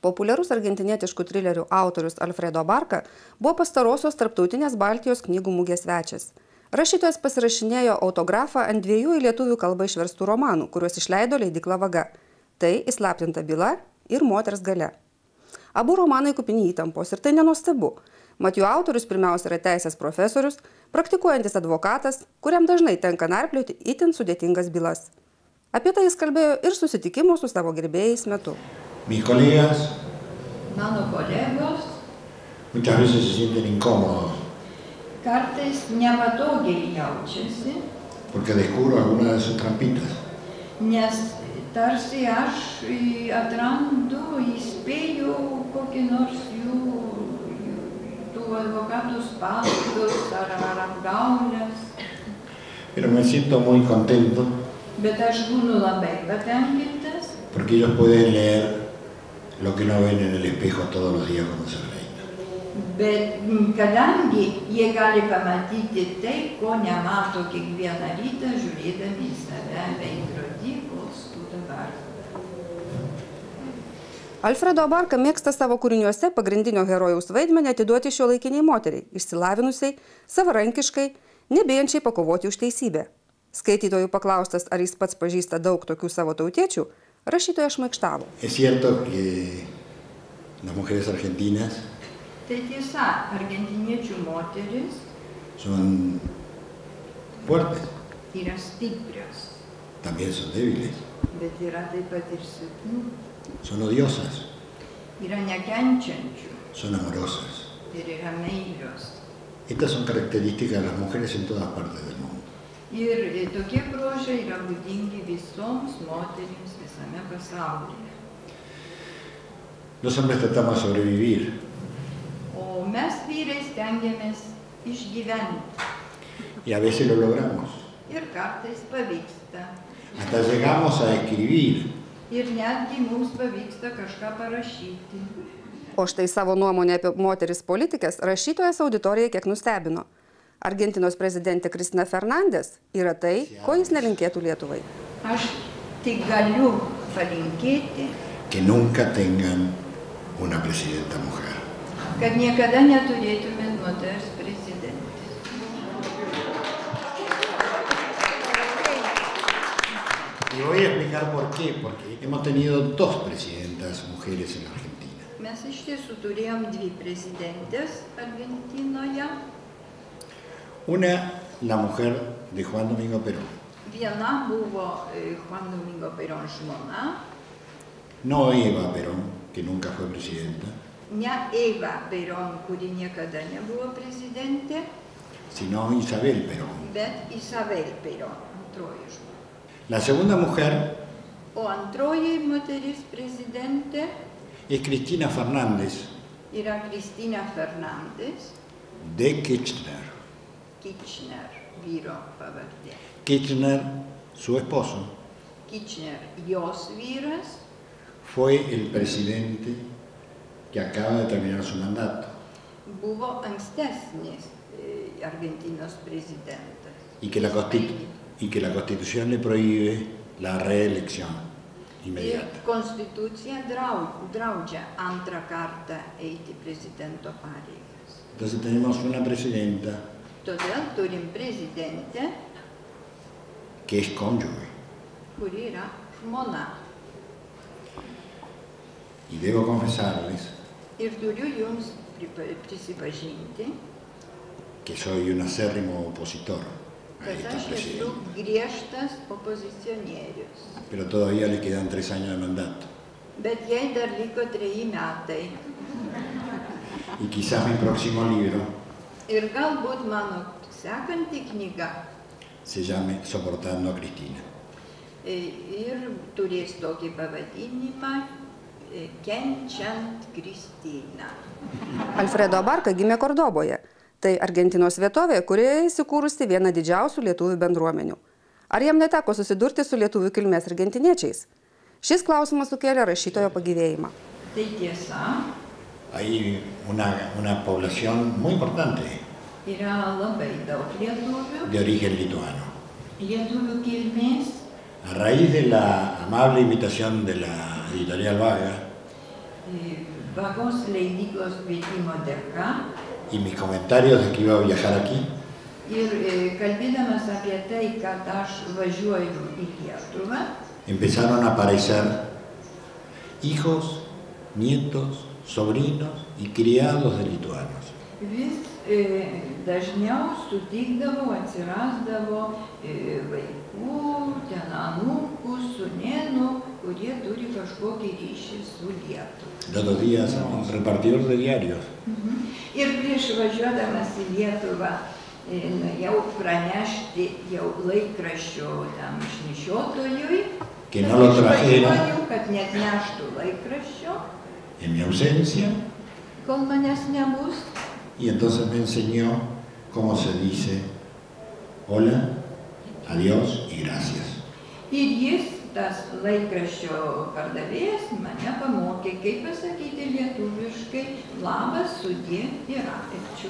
Populiarus argentinietiškų trilerių autorius Alfredo Barca buvo pastarosios tarptautinės Baltijos knygų mugės svečias. Rašytojas pasirašinėjo autografą ant 2 į lietuvių kalbą išverstų romanų, kuriuos išleido leidykla Vaga. Tai Įslaptinta byla ir Moters galia. Abu romanai kupini įtampos ir tai nenuostabu. Mat jų autorius pirmiausia yra teisės profesorius, praktikuojantis advokatas, kuriam dažnai tenka narplioti itin sudėtingas bylas. Apie tai jis kalbėjo ir susitikimo su savo gerbėjais metu. Mis colegas, Mano kolegos muchas veces se sienten incómodos kartais nepatogiai jaučiasi, porque descubro algunas de sus trampitas. nes tarsi aš atrandu, įspėju kokį nors tų advokatų spąstus ar apgaulės. Pero me siento muy contento Bet aš būnu labai patenkintas, porque ellos pueden leer lo que no ven en el espejo todos los días cuando se afeitan. bet kadangi jie gali pamatyti tai, ko nemato kiekvieną rytą, žiūrėdami į save veidrodį, kol skuta vardą. Alfredo Barca mėgsta savo kūriniuose pagrindinio herojaus vaidmenį atiduoti šiuolaikiniai moteriai, išsilavinusiai, savarankiškai, nebijančiai pakovoti už teisybę. Skaitytojų paklaustas, ar jis pats pažįsta daug tokių savo tautiečių, rašytojas šmaikštavo. Es cierto que las mujeres argentinas Tai tiesa, argentiniečių moteris son fuertes, yra stiprios, también son débiles, bet yra taip pat ir silpnų, son odiosas, yra nekenčiančių son amorosas. ir yra meilios. Estas son características de las mujeres en todas partes del mundo. Ir tokie bruožai yra būdingi visoms moterims visame pasaulyje. Los hombres tratamos de sobrevivir, O mes vyrai stengiamės išgyventi y a veces lo logramos. ir kartais pavyksta. Hasta llegamos a escribir. Ir netgi mums pavyksta kažką parašyti. O štai savo nuomonę apie moteris politikės rašytojas auditoriją kiek nustebino. Argentinos prezidentė Cristina Fernández yra tai, ko jis nelinkėtų Lietuvai. Aš tik galiu palinkėti, Que nunca tengan una presidenta mujer. kad niekada neturėtumėt moters prezidentės. Y voy a explicar por qué, porque hemos tenido 2 presidentas mujeres en Argentina. Mes iš tiesų turėjom 2 prezidentės Argentinoje. Una, la mujer de Juan Domingo Perón. Viena buvo Juan Domingo Perón žmona, No Eva Perón, que nunca fue presidenta, ne Eva Perón, kuri niekada nebuvo prezidentė, sino Isabel Perón. bet Isabel Perón, antroji žmona. La segunda mujer O antroji moteris prezidentė es Cristina Fernández yra Cristina Fernández de Kirchner. Kirchner, vyro pavardė. Kirchner, su esposo, Kirchner, jos vyras, fue el presidente que acaba de terminar su mandato buvo ankstesnis Argentinos prezidentas. y que la Constitución le prohíbe la reelección Ir inmediata. konstitucija draudžia antrą kartą eiti prezidento pareigas. Entonces tenemos una presidenta Todėl turim prezidentę, que es cónyuge. kuri yra žmona. Y debo confesarles Ir turiu jums prisipažinti, que soy un acérrimo opositor a kad esta aš esu presidenta. griežtas opozicionierius. Pero todavía le quedan 3 años de mandato. Bet jai dar liko 3 metai. Y quizás mi próximo libro Ir galbūt mano sekanti knyga se llame Soportando a Cristina. ir turės tokį pavadinimą Kenčiant Kristiną. Alfredo Barca gimė Kordoboje. Tai Argentinos vietovė, kurioje įsikūrusi viena didžiausių lietuvių bendruomenių. Ar jam neteko susidurti su lietuvių kilmės argentiniečiais? Šis klausimas sukėlė rašytojo pagyvėjimą. Tai tiesa, Hay una población muy importante yra labai daug lietuvių, de origen lituano. lietuvių kilmės. A raíz de la amable invitación de la editorial Vaga, Vagos leidyklos kvietimo dėka. Y mis comentarios de que iba a viajar aquí. Ir kalbėdamas apie tai, kad aš važiuoju į Lietuvą, empezaron a aparecer hijos, nietos, sobrinos y criados de lituanos. vis dažniau sutikdavau, atsirasdavo vaikų, ten anūkų, sūnėnų, kurie turi kažkokį ryšį su Lietuva. Los otros días, un repartidor de diarios. Ir prieš važiuodamas į Lietuvą jau pranešti jau laikraščio tam išnešiotojui, Que no lo trajera kad net neštų laikraščio, en mi ausencia. kol manęs nebus. Y entonces me enseñó cómo se dice hola, adiós y gracias. Ir jis, tas laikraščio pardavėjas, mane pamokė, kaip pasakyti lietuviškai labas, sudie ir ačiū.